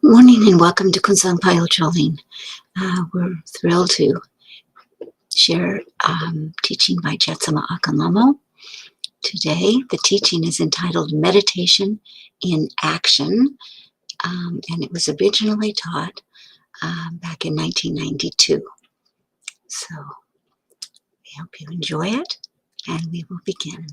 Morning and welcome to Kunsang Pile Jolene. We're thrilled to share teaching by Jetsunma Ahkon. Today, the teaching is entitled Meditation in Action, and it was originally taught back in 1992. So, we hope you enjoy it, and we will begin.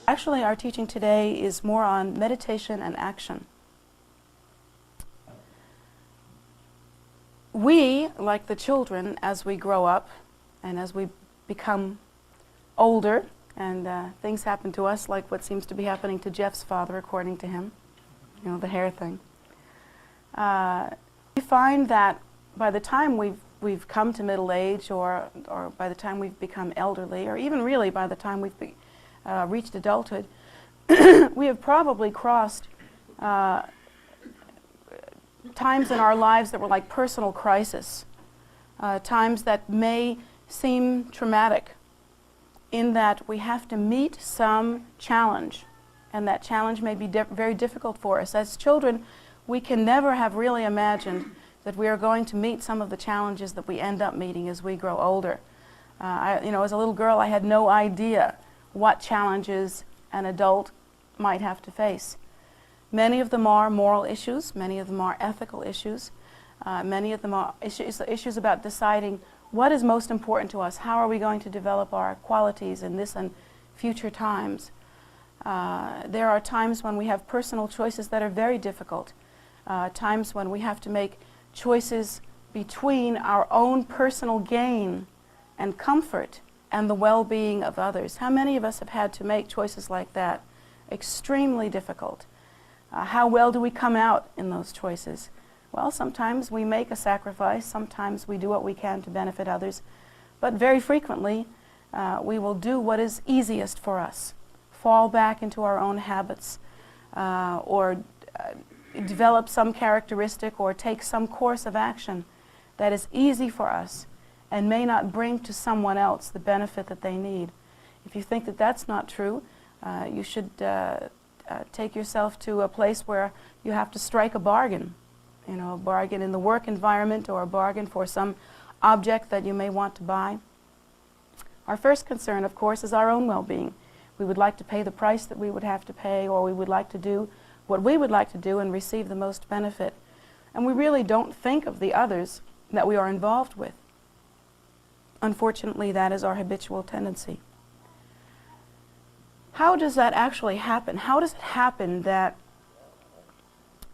Actually, our teaching today is more on meditation and action. We, like the children, as we grow up and as we become older, and things happen to us like what seems to be happening to Jeff's father, according to him, you know, the hair thing. We find that by the time we've come to middle age, or by the time we've become elderly, or even really by the time we've reached adulthood, we have probably crossed times in our lives that were like personal crisis, times that may seem traumatic in that we have to meet some challenge, and that challenge may be very difficult for us. As children, we can never have really imagined that we are going to meet some of the challenges that we end up meeting as we grow older. As a little girl, I had no idea what challenges an adult might have to face. Many of them are moral issues, many of them are ethical issues, many of them are issues about deciding what is most important to us, how are we going to develop our qualities in this and future times. There are times when we have personal choices that are very difficult, times when we have to make choices between our own personal gain and comfort and the well-being of others. How many of us have had to make choices like that? Extremely difficult. How well do we come out in those choices? Well, sometimes we make a sacrifice, sometimes we do what we can to benefit others, but very frequently we will do what is easiest for us, fall back into our own habits, or develop some characteristic or take some course of action that is easy for us and may not bring to someone else the benefit that they need. If you think that that's not true, you should take yourself to a place where you have to strike a bargain. You know, a bargain in the work environment or a bargain for some object that you may want to buy. Our first concern, of course, is our own well-being. We would like to pay the price that we would have to pay, or we would like to do what we would like to do and receive the most benefit. And we really don't think of the others that we are involved with. Unfortunately, that is our habitual tendency. How does that actually happen? How does it happen that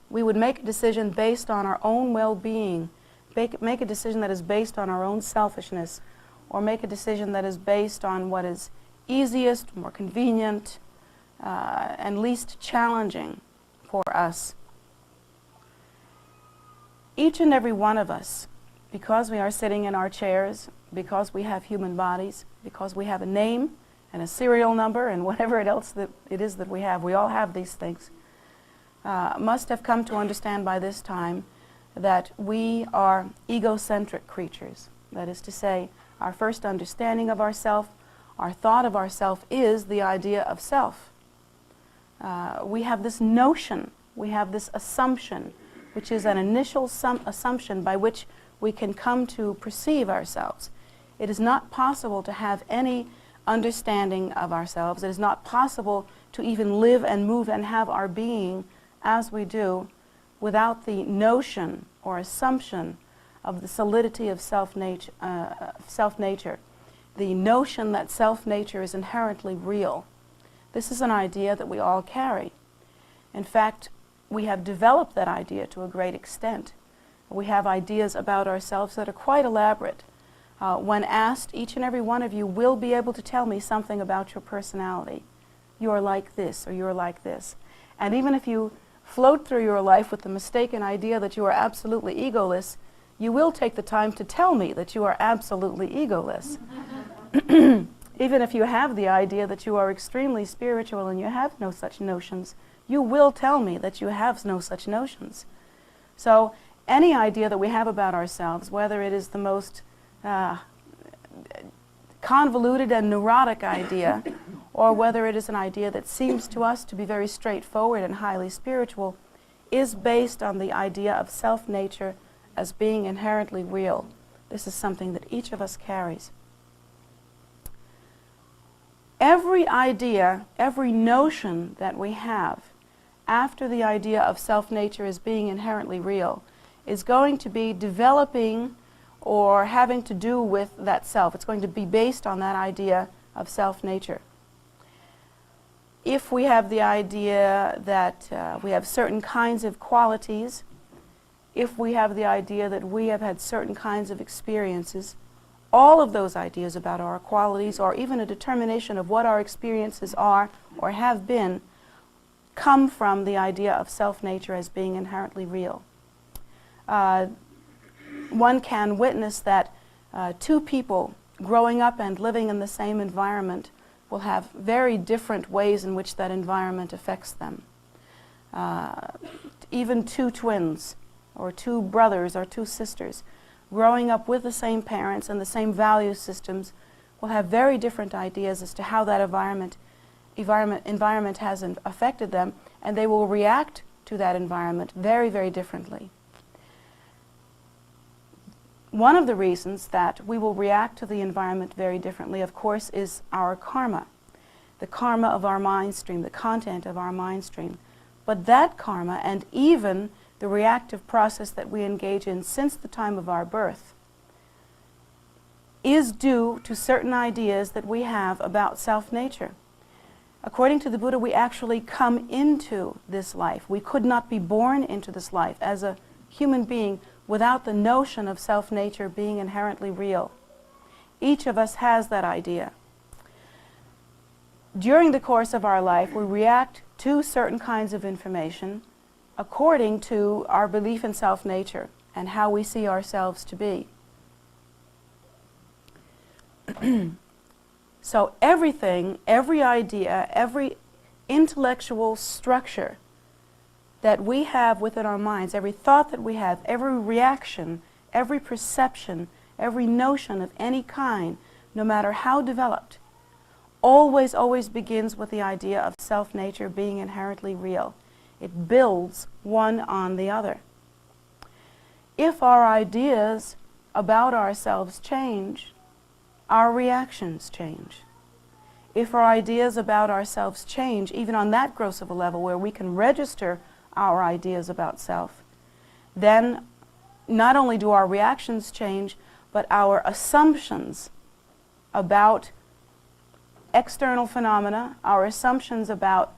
we would make a decision based on our own well-being, make a decision that is based on our own selfishness, or make a decision that is based on what is easiest, more convenient, and least challenging for us? Each and every one of us, because we are sitting in our chairs, because we have human bodies, because we have a name and a serial number and whatever else that it is that we all have these things, must have come to understand by this time that we are egocentric creatures. That is to say, our first understanding of ourself, our thought of ourself, is the idea of self. We have this notion, we have this assumption, which is an initial assumption by which we can come to perceive ourselves. It is not possible to have any understanding of ourselves. It is not possible to even live and move and have our being as we do without the notion or assumption of the solidity of self-nature, the notion that self-nature is inherently real. This is an idea that we all carry. In fact, we have developed that idea to a great extent. We have ideas about ourselves that are quite elaborate. When asked, each and every one of you will be able to tell me something about your personality. You are like this, or you are like this. And even if you float through your life with the mistaken idea that you are absolutely egoless, you will take the time to tell me that you are absolutely egoless. Even if you have the idea that you are extremely spiritual and you have no such notions, you will tell me that you have no such notions. So any idea that we have about ourselves, whether it is the most convoluted and neurotic idea, or whether it is an idea that seems to us to be very straightforward and highly spiritual, is based on the idea of self-nature as being inherently real. This is something that each of us carries. Every idea, every notion that we have after the idea of self-nature as being inherently real is going to be developing or having to do with that self. It's going to be based on that idea of self-nature. If we have the idea that we have certain kinds of qualities, if we have the idea that we have had certain kinds of experiences, all of those ideas about our qualities, or even a determination of what our experiences are or have been, come from the idea of self-nature as being inherently real. One can witness that two people growing up and living in the same environment will have very different ways in which that environment affects them. Even two twins, or two brothers or two sisters, growing up with the same parents and the same value systems will have very different ideas as to how that environment has affected them, and they will react to that environment very, very differently. One of the reasons that we will react to the environment very differently, of course, is our karma, the karma of our mind stream, the content of our mind stream. But that karma, and even the reactive process that we engage in since the time of our birth, is due to certain ideas that we have about self-nature. According to the Buddha, we actually come into this life. We could not be born into this life as a human being without the notion of self-nature being inherently real. Each of us has that idea. During the course of our life, we react to certain kinds of information according to our belief in self-nature and how we see ourselves to be. So everything, every idea, every intellectual structure that we have within our minds, every thought that we have, every reaction, every perception, every notion of any kind, no matter how developed, always begins with the idea of self-nature being inherently real. It builds one on the other. If our ideas about ourselves change, our reactions change. If our ideas about ourselves change, even on that gross of a level where we can register our ideas about self, then not only do our reactions change, but our assumptions about external phenomena, our assumptions about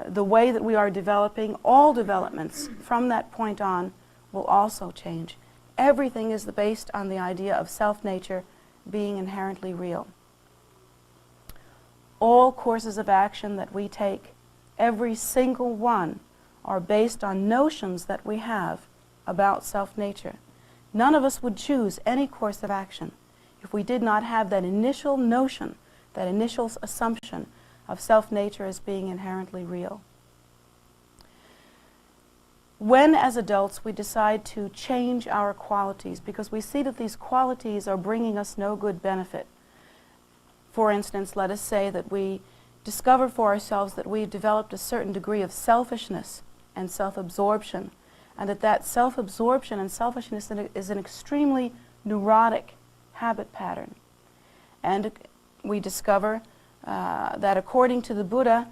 the way that we are developing, all developments from that point on will also change. Everything is based on the idea of self-nature being inherently real. All courses of action that we take, every single one, are based on notions that we have about self-nature. None of us would choose any course of action if we did not have that initial notion, that initial assumption of self-nature as being inherently real. When, as adults, we decide to change our qualities because we see that these qualities are bringing us no good benefit. For instance, let us say that we discover for ourselves that we've developed a certain degree of selfishness and self-absorption, and that self-absorption and selfishness is an extremely neurotic habit pattern. And we discover that according to the Buddha,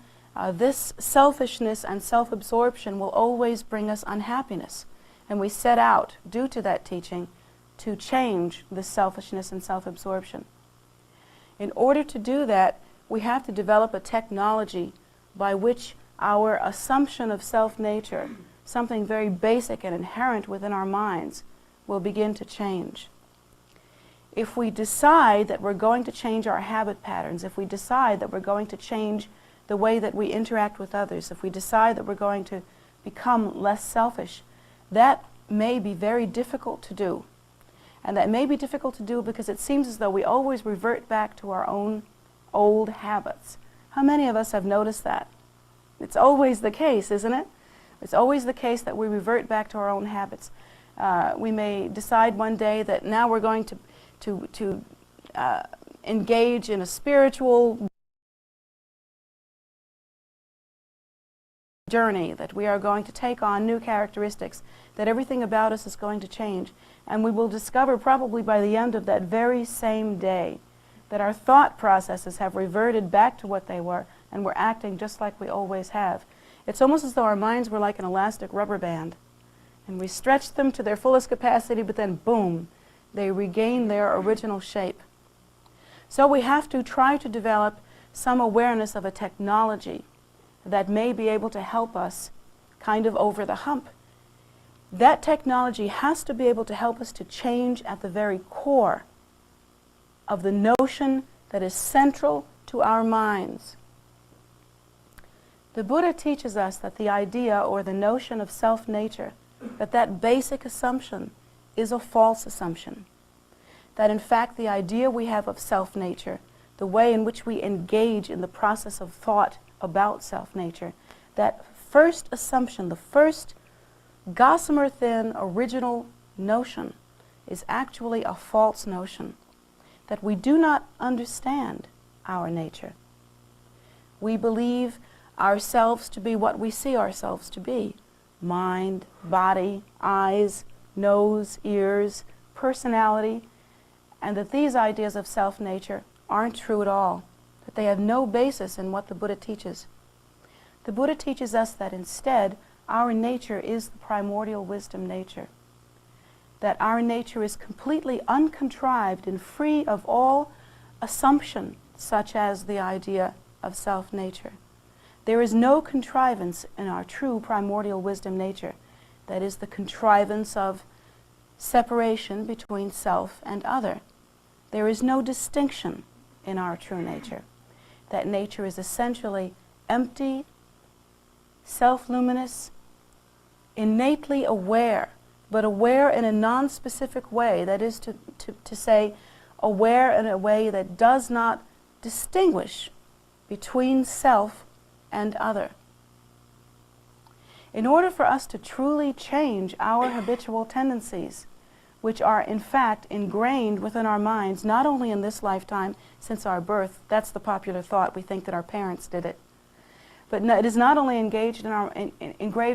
this selfishness and self-absorption will always bring us unhappiness. And we set out, due to that teaching, to change this selfishness and self-absorption. In order to do that, we have to develop a technology by which our assumption of self-nature, something very basic and inherent within our minds, will begin to change. If we decide that we're going to change our habit patterns, if we decide that we're going to change the way that we interact with others, if we decide that we're going to become less selfish, that may be very difficult to do. And that may be difficult to do because it seems as though we always revert back to our own old habits. How many of us have noticed that? It's always the case, isn't it? It's always the case that we revert back to our own habits. We may decide one day that now we're going to engage in a spiritual journey, that we are going to take on new characteristics, that everything about us is going to change. And we will discover probably by the end of that very same day that our thought processes have reverted back to what they were, and we're acting just like we always have. It's almost as though our minds were like an elastic rubber band, and we stretched them to their fullest capacity, but then boom, they regain their original shape. So we have to try to develop some awareness of a technology that may be able to help us kind of over the hump. That technology has to be able to help us to change at the very core of the notion that is central to our minds. The Buddha teaches us that the idea or the notion of self-nature, that basic assumption is a false assumption. That in fact the idea we have of self-nature, the way in which we engage in the process of thought about self-nature, that first assumption, the first gossamer thin original notion is actually a false notion, that we do not understand our nature. We believe ourselves to be what we see ourselves to be: mind, body, eyes, nose, ears, personality, and that these ideas of self-nature aren't true at all, that they have no basis in what the Buddha teaches. The Buddha teaches us that instead our nature is the primordial wisdom nature, that our nature is completely uncontrived and free of all assumption, such as the idea of self-nature. There is no contrivance in our true primordial wisdom nature, that is the contrivance of separation between self and other. There is no distinction in our true nature. That nature is essentially empty, self-luminous, innately aware, but aware in a non-specific way, that is to say, aware in a way that does not distinguish between self and other. In order for us to truly change our habitual tendencies, which are in fact ingrained within our minds, not only in this lifetime, since our birth, that's the popular thought, we think that our parents did it, but no, it is not only engraved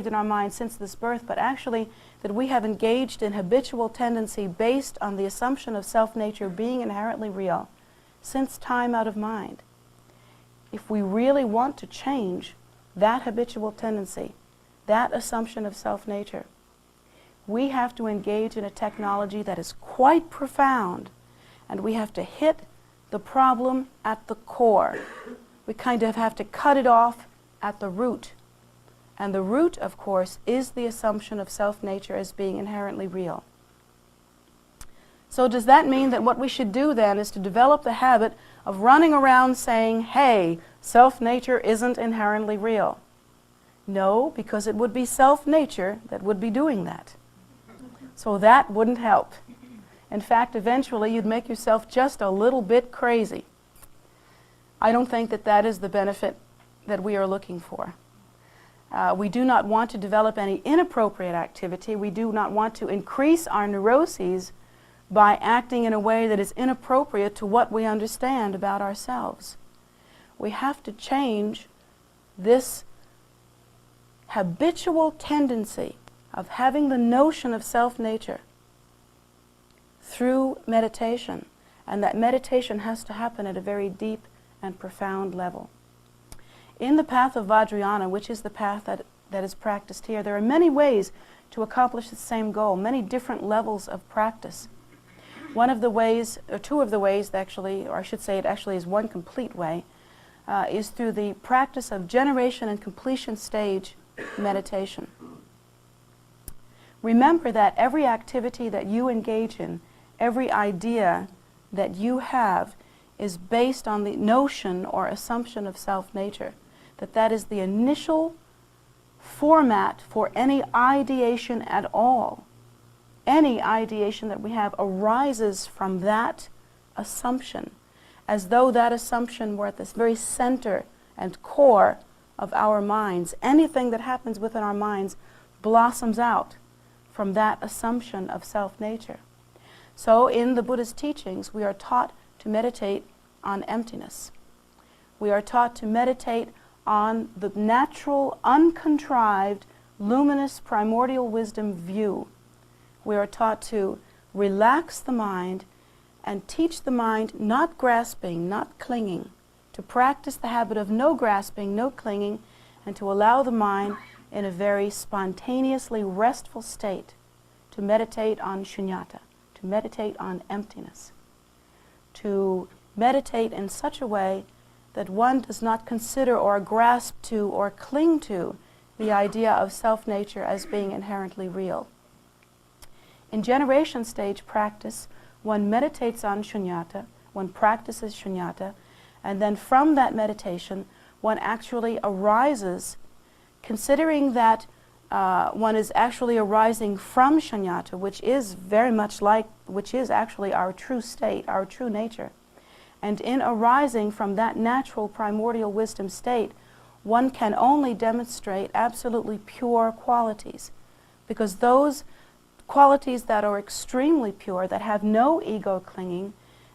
in our minds since this birth, but actually that we have engaged in habitual tendency based on the assumption of self-nature being inherently real since time out of mind. If we really want to change that habitual tendency, that assumption of self-nature, we have to engage in a technology that is quite profound, and we have to hit the problem at the core. We kind of have to cut it off at the root. And the root, of course, is the assumption of self-nature as being inherently real. So does that mean that what we should do then is to develop the habit of running around saying, hey, self-nature isn't inherently real? No, because it would be self-nature that would be doing that. So that wouldn't help. In fact, eventually you'd make yourself just a little bit crazy. I don't think that that is the benefit that we are looking for. We do not want to develop any inappropriate activity. We do not want to increase our neuroses by acting in a way that is inappropriate to what we understand about ourselves. We have to change this habitual tendency of having the notion of self-nature through meditation and that meditation has to happen at a very deep and profound level. In the path of Vajrayana, which is the path that is practiced here, there are many ways to accomplish the same goal, many different levels of practice. One of the ways, or two of the ways actually, or I should say it actually is one complete way, is through the practice of generation and completion stage meditation. Remember that every activity that you engage in, every idea that you have, is based on the notion or assumption of self-nature, that is the initial format for any ideation at all. Any ideation that we have arises from that assumption, as though that assumption were at this very center and core of our minds. Anything that happens within our minds blossoms out from that assumption of self-nature. So in the Buddha's teachings, we are taught to meditate on emptiness. We are taught to meditate on the natural, uncontrived, luminous, primordial wisdom view. We are taught to relax the mind and teach the mind not grasping, not clinging, to practice the habit of no grasping, no clinging, and to allow the mind in a very spontaneously restful state to meditate on shunyata, to meditate on emptiness, to meditate in such a way that one does not consider or grasp to or cling to the idea of self-nature as being inherently real. In generation stage practice, one meditates on shunyata, one practices shunyata, and then from that meditation, one actually arises, considering that one is actually arising from shunyata, which is very much like, which is actually our true state, our true nature. And in arising from that natural primordial wisdom state, one can only demonstrate absolutely pure qualities, because those qualities that are extremely pure, that have no ego clinging,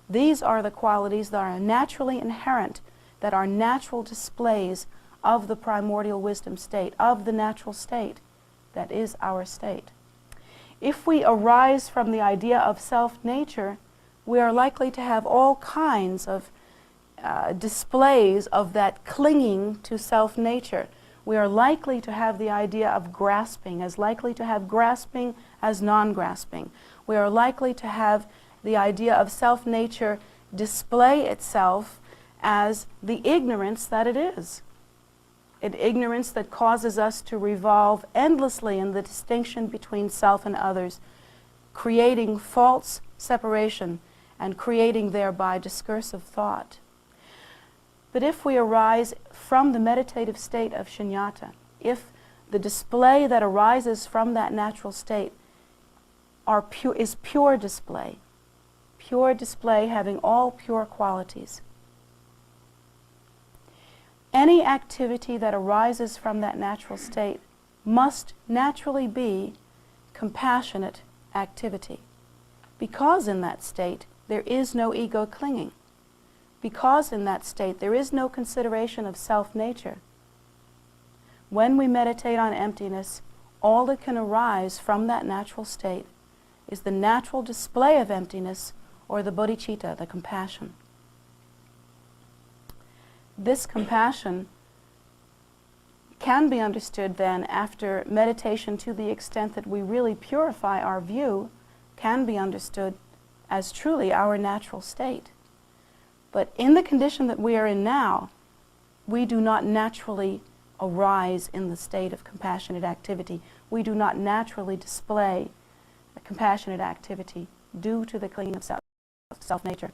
these are the qualities that are naturally inherent, that are natural displays of the primordial wisdom state, of the natural state that is our state. If we arise from the idea of self-nature, we are likely to have all kinds of displays of that clinging to self-nature. We are likely to have the idea of grasping, as likely to have grasping as non-grasping. We are likely to have the idea of self-nature display itself as the ignorance that it is. An ignorance that causes us to revolve endlessly in the distinction between self and others, creating false separation and creating thereby discursive thought. But if we arise from the meditative state of shunyata, if the display that arises from that natural state is pure display having all pure qualities, any activity that arises from that natural state must naturally be compassionate activity, because in that state there is no ego clinging, because in that state there is no consideration of self-nature. When we meditate on emptiness, all that can arise from that natural state is the natural display of emptiness, or the bodhicitta, the compassion. This compassion can be understood then after meditation, to the extent that we really purify our view, can be understood as truly our natural state. But in the condition that we are in now, we do not naturally arise in the state of compassionate activity. We do not naturally display a compassionate activity due to the clinging of self-nature.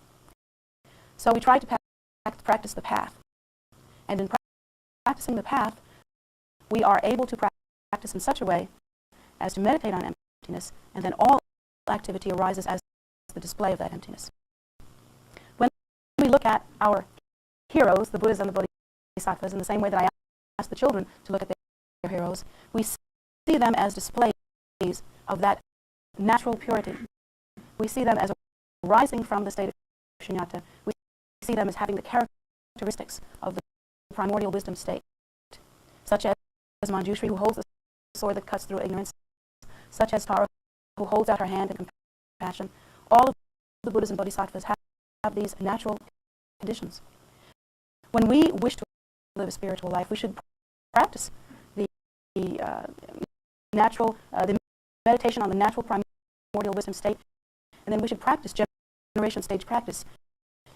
So we try to practice the path. And in practicing the path, we are able to practice in such a way as to meditate on emptiness, and then all activity arises as the display of that emptiness. When we look at our heroes, the Buddhas and the Bodhisattvas, in the same way that I ask the children to look at their heroes, we see them as displays of that natural purity. We see them as rising from the state of shunyata. We see them as having the characteristics of the primordial wisdom state, such as Manjushri, who holds the sword that cuts through ignorance, such as Tara, who holds out her hand in compassion. All of the Buddhas and Bodhisattvas have these natural conditions. When we wish to live a spiritual life, we should practice the meditation on the natural primordial wisdom state, and then we should practice generation stage practice,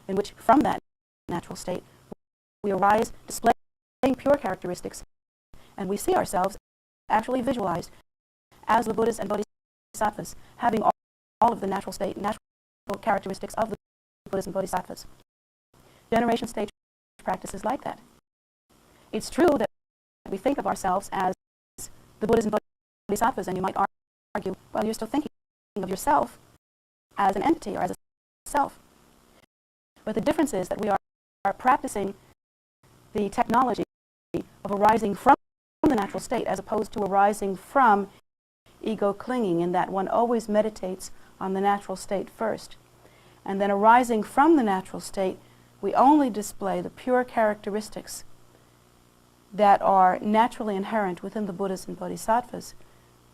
in which from that natural state we arise displaying pure characteristics, and we see ourselves actually visualized as the Buddhas and Bodhisattvas, having all of the natural characteristics of the Buddhas and Bodhisattvas. Generation stage practice is like that. It's true that we think of ourselves as the Buddhas and Bodhisattvas, and you might argue, well, you're still thinking of yourself as an entity or as a self. But the difference is that we are practicing the technology of arising from the natural state as opposed to arising from ego clinging, in that one always meditates on the natural state first. And then arising from the natural state, we only display the pure characteristics that are naturally inherent within the Buddhas and Bodhisattvas.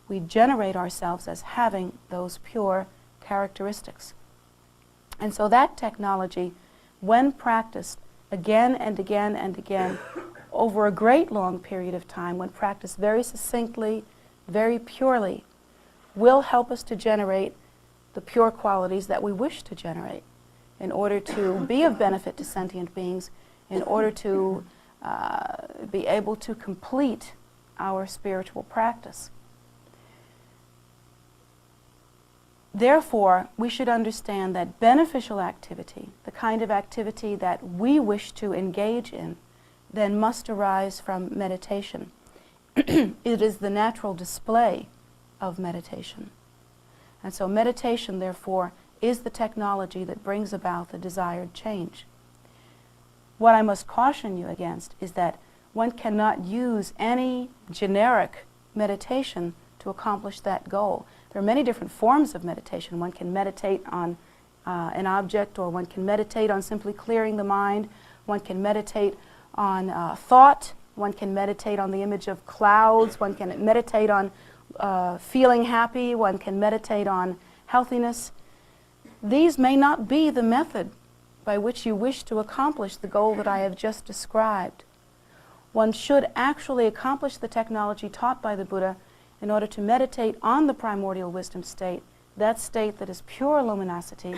We generate ourselves as having those pure characteristics. And so that technology, when practiced again and again and again over a great long period of time, when practiced very succinctly, very purely, will help us to generate the pure qualities that we wish to generate in order to be of benefit to sentient beings, in order to be able to complete our spiritual practice. Therefore, we should understand that beneficial activity, the kind of activity that we wish to engage in, then must arise from meditation. It is the natural display of meditation. And so meditation, therefore, is the technology that brings about the desired change. What I must caution you against is that one cannot use any generic meditation to accomplish that goal. There are many different forms of meditation. One can meditate on an object, or one can meditate on simply clearing the mind. One can meditate on thought. One can meditate on the image of clouds. One can meditate on feeling happy. One can meditate on healthiness. These may not be the method by which you wish to accomplish the goal that I have just described. One should actually accomplish the technology taught by the Buddha in order to meditate on the primordial wisdom state, that state that is pure luminosity,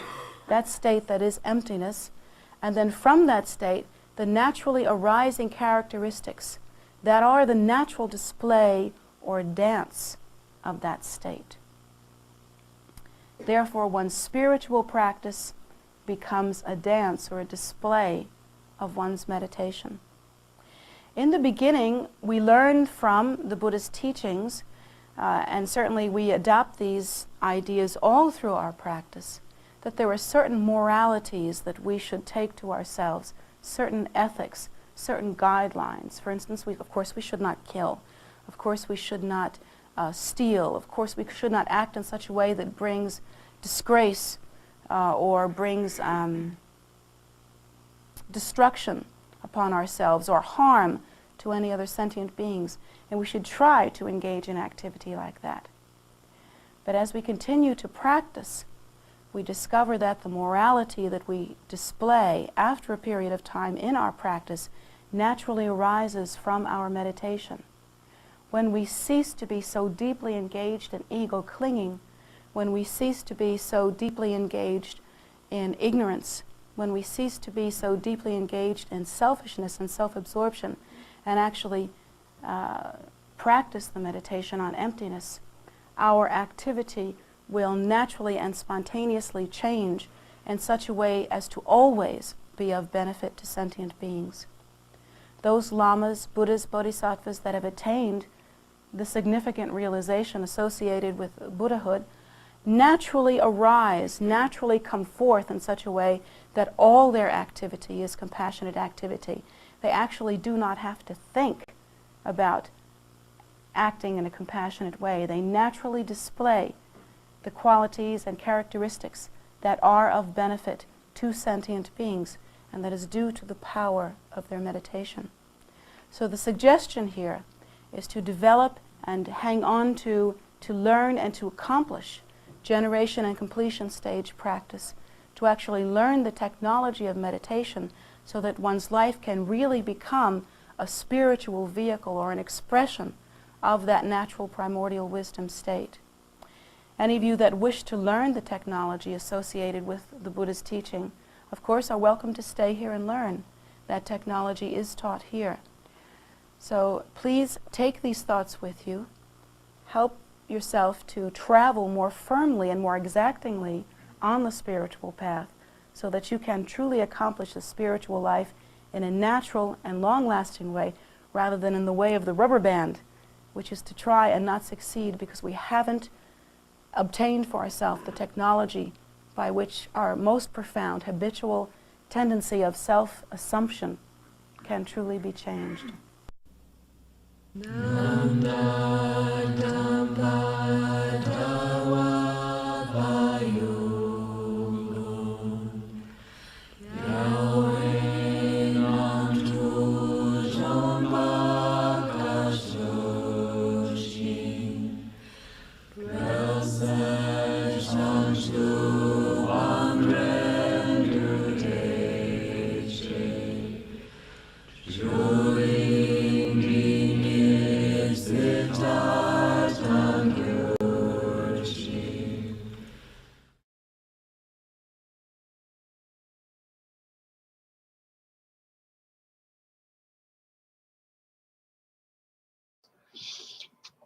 that state that is emptiness, and then from that state, the naturally arising characteristics that are the natural display or dance of that state. Therefore, one's spiritual practice becomes a dance or a display of one's meditation. In the beginning, we learned from the Buddha's teachings, and certainly we adopt these ideas all through our practice, that there are certain moralities that we should take to ourselves, certain ethics, certain guidelines. For instance, of course we should not kill. Of course we should not steal. Of course we should not act in such a way that brings disgrace or brings destruction upon ourselves or harm to any other sentient beings. And we should try to engage in activity like that. But as we continue to practice, we discover that the morality that we display after a period of time in our practice naturally arises from our meditation. When we cease to be so deeply engaged in ego clinging, when we cease to be so deeply engaged in ignorance, when we cease to be so deeply engaged in selfishness and self-absorption, and actually practice the meditation on emptiness, our activity will naturally and spontaneously change in such a way as to always be of benefit to sentient beings. Those lamas, Buddhas, Bodhisattvas that have attained the significant realization associated with Buddhahood naturally arise, naturally come forth in such a way that all their activity is compassionate activity. They actually do not have to think about acting in a compassionate way. They naturally display the qualities and characteristics that are of benefit to sentient beings, and that is due to the power of their meditation. So the suggestion here is to develop and hang on to learn and to accomplish generation and completion stage practice, to actually learn the technology of meditation so that one's life can really become a spiritual vehicle or an expression of that natural primordial wisdom state. Any of you that wish to learn the technology associated with the Buddha's teaching, of course, are welcome to stay here and learn. That technology is taught here. So please take these thoughts with you. Help yourself to travel more firmly and more exactingly on the spiritual path so that you can truly accomplish the spiritual life in a natural and long-lasting way rather than in the way of the rubber band, which is to try and not succeed because we haven't obtained for ourselves the technology by which our most profound habitual tendency of self-assumption can truly be changed.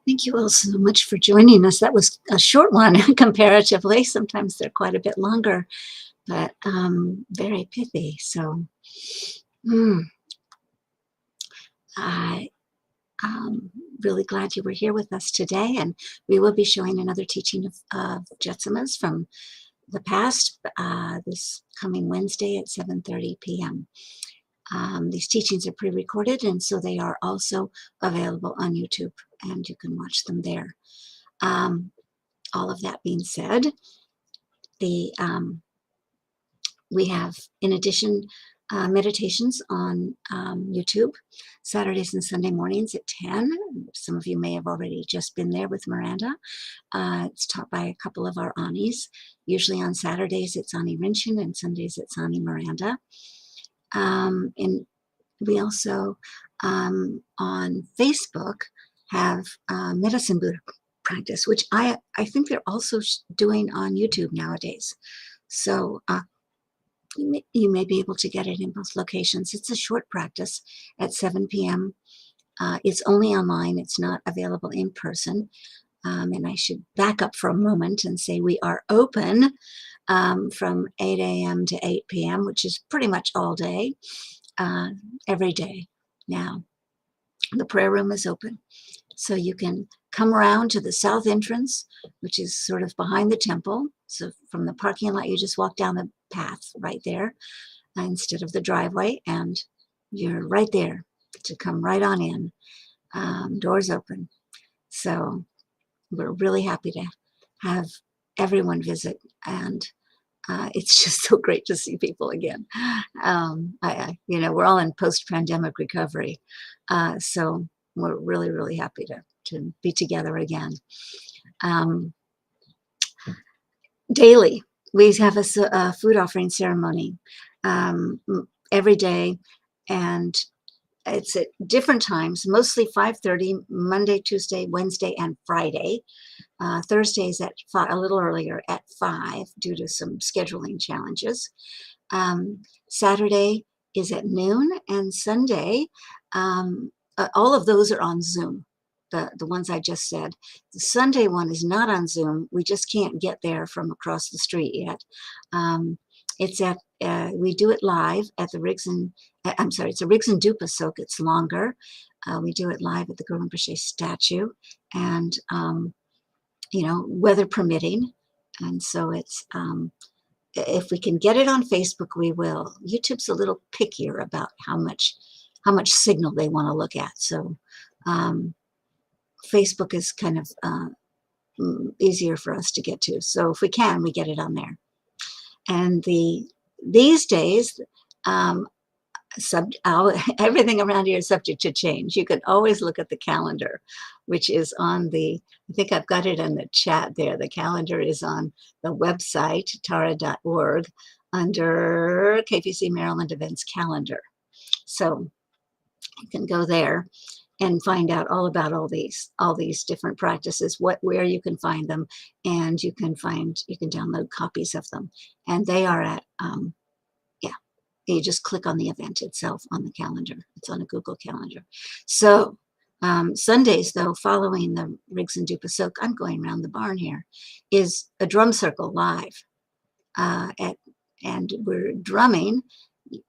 Thank you all so much for joining us. That was a short one comparatively. Sometimes they're quite a bit longer, but very pithy. So I'm really glad you were here with us today, and we will be showing another teaching of Jetsunma's from the past this coming Wednesday at 7:30 p.m. These teachings are pre-recorded, and so they are also available on YouTube, and you can watch them there. All of that being said, we have, in addition, meditations on YouTube, Saturdays and Sunday mornings at 10. Some of you may have already just been there with Miranda. It's taught by a couple of our Anis. Usually on Saturdays it's Ani Rinchen, and Sundays it's Ani Miranda. And we also, on Facebook, have Medicine Buddha practice, which I think they're also doing on YouTube nowadays. So you may be able to get it in both locations. It's a short practice at 7 p.m. It's only online. It's not available in person. And I should back up for a moment and say we are open from 8 a.m. to 8 p.m., which is pretty much all day, every day now. The prayer room is open. So you can come around to the south entrance, which is sort of behind the temple. So from the parking lot, you just walk down the path right there instead of the driveway, and you're right there to come right on in. Doors open. So we're really happy to have everyone visit, and it's just so great to see people again. We're all in post-pandemic recovery, so we're really, really happy to be together again. Daily, we have a food offering ceremony every day, and it's at different times, mostly 5:30, Monday, Tuesday, Wednesday, and Friday. Thursdays at a little earlier at 5 due to some scheduling challenges. Saturday is at noon, and Sunday, all of those are on Zoom. The ones I just said. The Sunday one is not on Zoom. We just can't get there from across the street yet. We do it live at the Riggs and, it's a Riggs and Dupa soak. It's longer. We do it live at the Guru Rinpoche statue, and weather permitting. And so it's, if we can get it on Facebook, we will. YouTube's a little pickier about how much signal they want to look at. So Facebook is kind of easier for us to get to. So if we can, we get it on there. And these days, everything around here is subject to change. You can always look at the calendar, which is on I think I've got it in the chat there. The calendar is on the website, tara.org. under KPC Maryland events calendar. So you can go there and find out all about all these different practices, where you can find them, and you can download copies of them. And they are at you just click on the event itself on the calendar. It's on a Google Calendar. So Sundays, though, following the Riggs and Dupasok, I'm going around the barn here, is a drum circle live. And we're drumming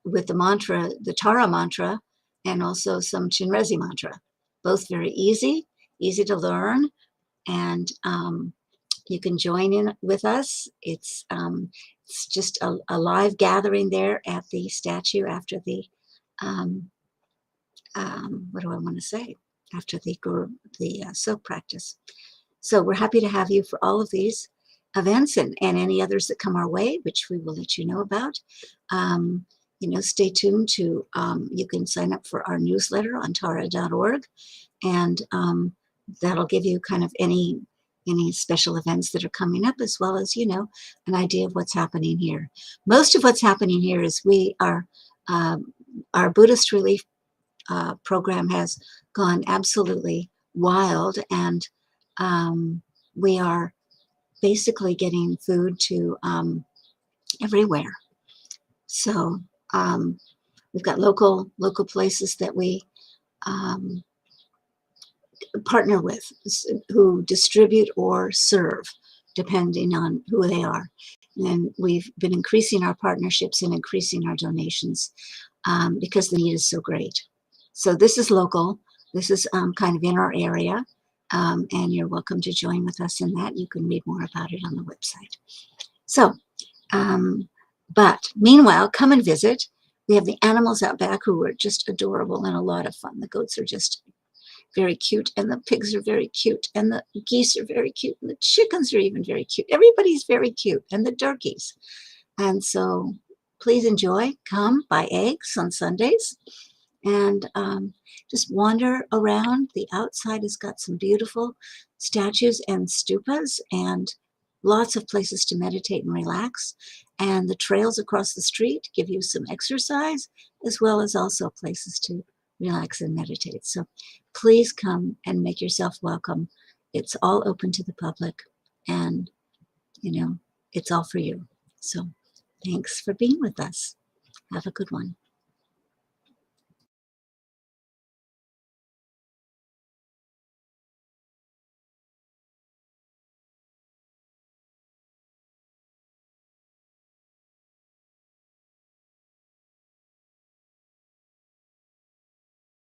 with the mantra, the Tara mantra, and also some Chinrezi mantra. Both very easy to learn, and you can join in with us. It's just a live gathering there at the statue after the what do I want to say? After the silk practice. So we're happy to have you for all of these events and any others that come our way, which we will let you know about. Stay tuned to, you can sign up for our newsletter on tara.org, and that'll give you kind of any special events that are coming up, as well as, an idea of what's happening here. Most of what's happening here is our Buddhist relief program has gone absolutely wild, and we are basically getting food to everywhere. So we've got local places that we partner with, who distribute or serve, depending on who they are. And we've been increasing our partnerships and increasing our donations because the need is so great. So this is local. This is kind of in our area. And you're welcome to join with us in that. You can read more about it on the website. So, but meanwhile, come and visit. We have the animals out back who are just adorable and a lot of fun. The goats are just very cute, and the pigs are very cute, and the geese are very cute, and the chickens are even very cute. Everybody's very cute, and the turkeys. And so please enjoy. Come buy eggs on Sundays, and just wander around. The outside has got some beautiful statues and stupas and lots of places to meditate and relax. And the trails across the street give you some exercise, as well as also places to relax and meditate. So please come and make yourself welcome. It's all open to the public, and it's all for you. So thanks for being with us. Have a good one.